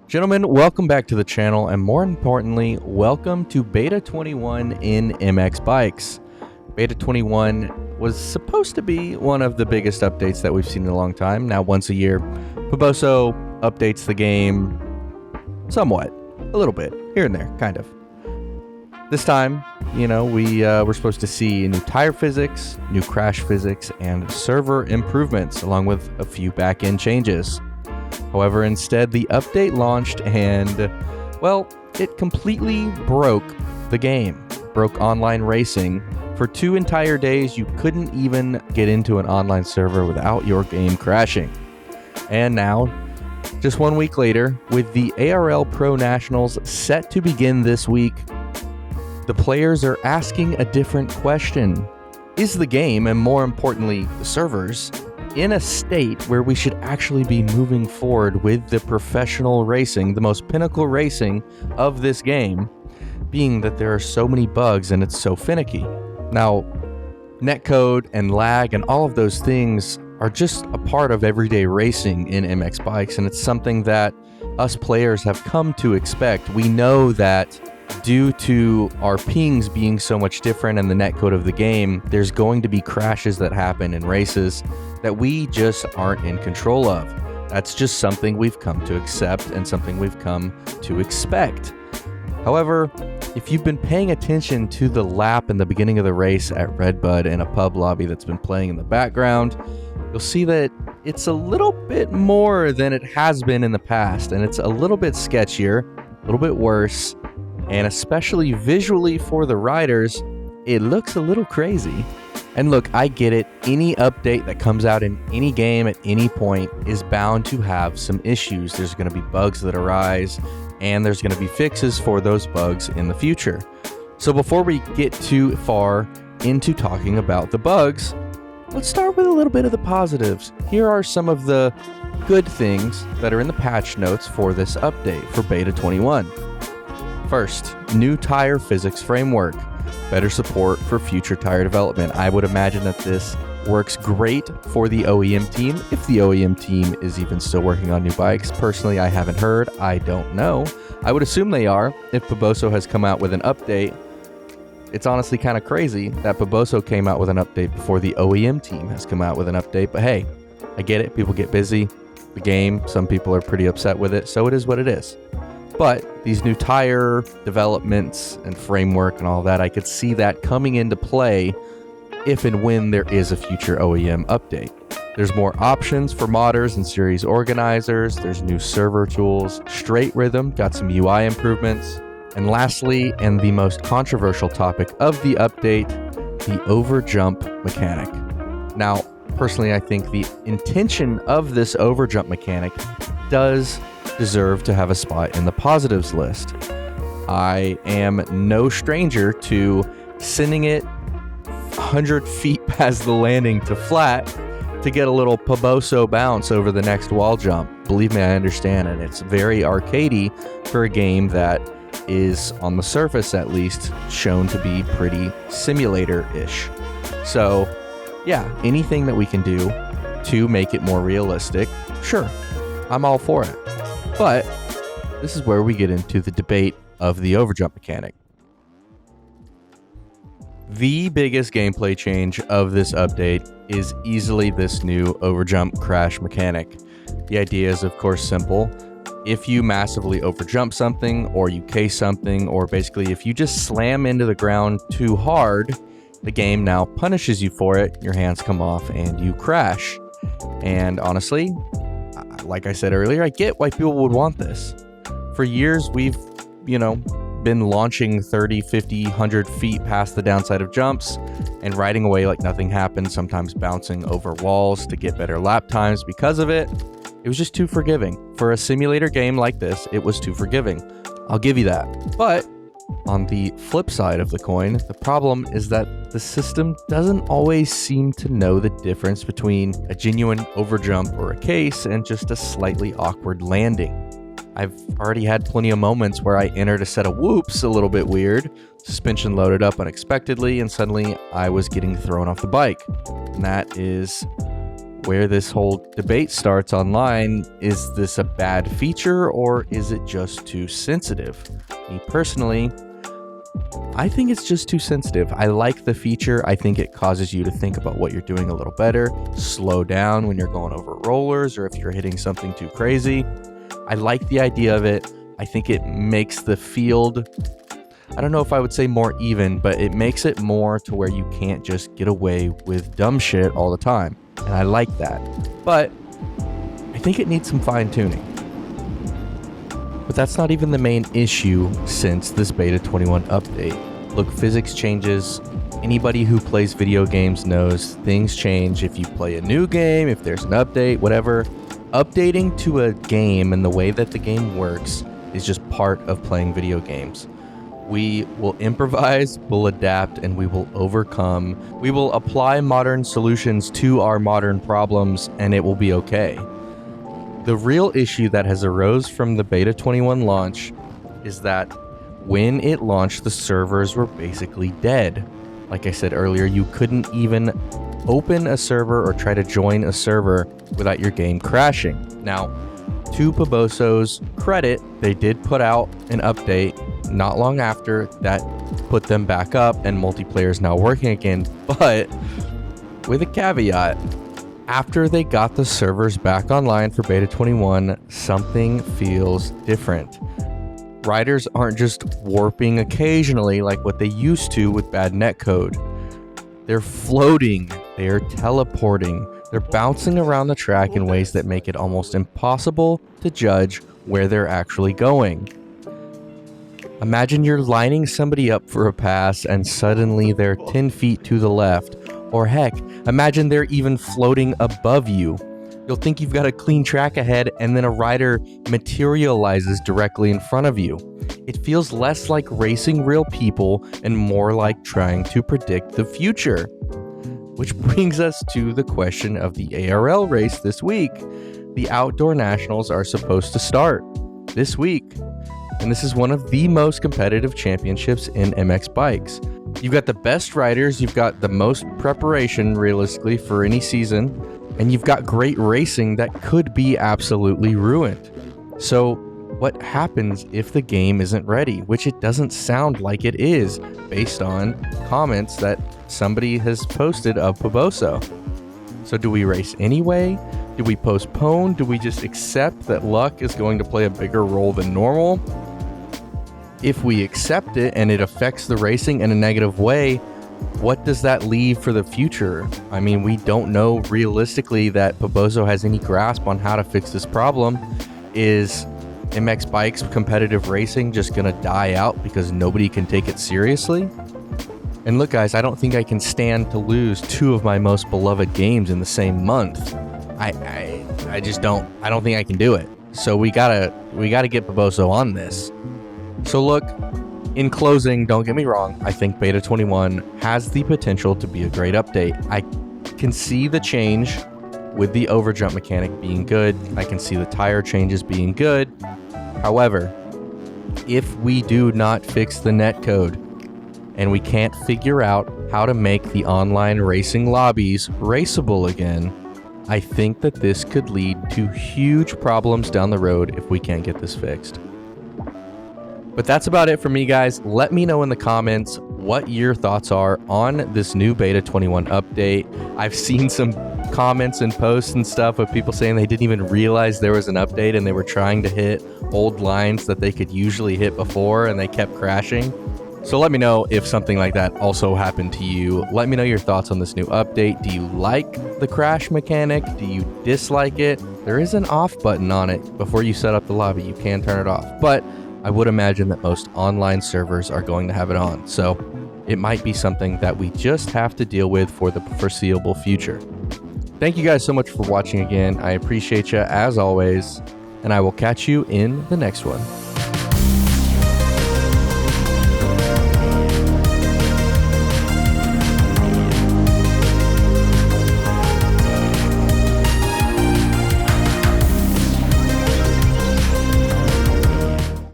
Gentlemen, welcome back to the channel, and more importantly, welcome to Beta 21 in MX Bikes. Beta 21 was supposed to be one of the biggest updates that we've seen in a long time. Now, once a year, Puboso updates the game somewhat, a little bit, here and there, kind of. This time, we're supposed to see new tire physics, new crash physics, and server improvements, along with a few back-end changes. However, instead, the update launched and, well, it completely broke the game. Broke online racing. For 2 entire days, you couldn't even get into an online server without your game crashing. And now, just 1 week later, with the ARL Pro Nationals set to begin this week, the players are asking a different question. Is the game, and more importantly, the servers, in a state where we should actually be moving forward with the professional racing, the most pinnacle racing of this game, being that there are so many bugs and it's so finicky? Now, netcode and lag and all of those things are just a part of everyday racing in MX Bikes, and it's something that us players have come to expect. We know that due to our pings being so much different and the netcode of the game, there's going to be crashes that happen in races that we just aren't in control of. That's just something we've come to accept and something we've come to expect. However, if you've been paying attention to the lap in the beginning of the race at Redbud in a pub lobby that's been playing in the background, you'll see that it's a little bit more than it has been in the past, and it's a little bit sketchier, a little bit worse, and especially visually for the riders, it looks a little crazy. And look, I get it. Any update that comes out in any game at any point is bound to have some issues. There's going to be bugs that arise, and there's going to be fixes for those bugs in the future. So before we get too far into talking about the bugs, let's start with a little bit of the positives. Here are some of the good things that are in the patch notes for this update for Beta 21. First, new tire physics framework. Better support for future tire development. I would imagine that this works great for the OEM team, if the OEM team is even still working on new bikes. Personally, I haven't heard. I don't know. I would assume they are. If Puboso has come out with an update, it's honestly kind of crazy that Puboso came out with an update before the OEM team has come out with an update. But hey, I get it. People get busy. The game, some people are pretty upset with it, so it is what it is. But these new tire developments and framework and all that, I could see that coming into play if and when there is a future OEM update. There's more options for modders and series organizers. There's new server tools. Straight Rhythm got some UI improvements. And lastly, and the most controversial topic of the update, the overjump mechanic. Now, personally, I think the intention of this overjump mechanic does deserve to have a spot in the positives list. I am no stranger to sending it 100 feet past the landing to flat to get a little Puboso bounce over the next wall jump. Believe me, I understand it. It's very arcadey for a game that is, on the surface at least, shown to be pretty simulator-ish. So, yeah, anything that we can do to make it more realistic, sure, I'm all for it. But this is where we get into the debate of the overjump mechanic. The biggest gameplay change of this update is easily this new overjump crash mechanic. The idea is, of course, simple. If you massively overjump something, or you case something, or basically if you just slam into the ground too hard, the game now punishes you for it, your hands come off, and you crash. And honestly, like I said earlier, I get why people would want this. For years, we've, been launching 30, 50, 100 feet past the downside of jumps and riding away like nothing happened, sometimes bouncing over walls to get better lap times because of it. It was just too forgiving. For a simulator game like this, it was too forgiving. I'll give you that. But on the flip side of the coin, the problem is that the system doesn't always seem to know the difference between a genuine overjump or a case and just a slightly awkward landing. I've already had plenty of moments where I entered a set of whoops a little bit weird, suspension loaded up unexpectedly, and suddenly I was getting thrown off the bike. And that is where this whole debate starts online. Is this a bad feature or is it just too sensitive? Me personally, I think it's just too sensitive. I like the feature. I think it causes you to think about what you're doing a little better, slow down when you're going over rollers or if you're hitting something too crazy. I like the idea of it. I think it makes the field, I don't know if I would say more even, but it makes it more to where you can't just get away with dumb shit all the time. And I like that. But I think it needs some fine tuning. But that's not even the main issue since this Beta 21 update. Look, physics changes. Anybody who plays video games knows things change if you play a new game, if there's an update, whatever. Updating to a game and the way that the game works is just part of playing video games. We will improvise, we'll adapt, and we will overcome. We will apply modern solutions to our modern problems, and it will be okay. The real issue that has arose from the Beta 21 launch is that when it launched, the servers were basically dead. Like I said earlier, you couldn't even open a server or try to join a server without your game crashing. Now, to Paboso's credit, they did put out an update not long after that put them back up and multiplayer is now working again, but with a caveat. After they got the servers back online for Beta 21, something feels different. Riders aren't just warping occasionally like what they used to with bad netcode. They're floating, they are teleporting, they're bouncing around the track in ways that make it almost impossible to judge where they're actually going. Imagine you're lining somebody up for a pass and suddenly they're 10 feet to the left. Or heck, imagine they're even floating above you. You'll think you've got a clean track ahead and then a rider materializes directly in front of you. It feels less like racing real people and more like trying to predict the future. Which brings us to the question of the ARL race this week. The Outdoor Nationals are supposed to start this week. And this is one of the most competitive championships in MX bikes. You've got the best riders, you've got the most preparation realistically for any season, and you've got great racing that could be absolutely ruined. So what happens if the game isn't ready? Which it doesn't sound like it is based on comments that somebody has posted of Paboso. So do we race anyway? Do we postpone? Do we just accept that luck is going to play a bigger role than normal? If we accept it and it affects the racing in a negative way, what does that leave for the future? I mean, we don't know realistically that Paboso has any grasp on how to fix this problem. Is MX Bikes competitive racing just gonna die out because nobody can take it seriously? And look guys, I don't think I can stand to lose two of my most beloved games in the same month. I just don't think I can do it. So we gotta get Paboso on this. So look, in closing, don't get me wrong, I think Beta 21 has the potential to be a great update. I can see the change with the overjump mechanic being good. I can see the tire changes being good. However, if we do not fix the netcode and we can't figure out how to make the online racing lobbies raceable again, I think that this could lead to huge problems down the road if we can't get this fixed. But that's about it for me, guys. Let me know in the comments what your thoughts are on this new Beta 21 update. I've seen some comments and posts and stuff of people saying they didn't even realize there was an update and they were trying to hit old lines that they could usually hit before and they kept crashing. So let me know if something like that also happened to you. Let me know your thoughts on this new update. Do you like the crash mechanic? Do you dislike it? There is an off button on it before you set up the lobby. You can turn it off, but I would imagine that most online servers are going to have it on, so it might be something that we just have to deal with for the foreseeable future. Thank you guys so much for watching again. I appreciate you as always, and I will catch you in the next one.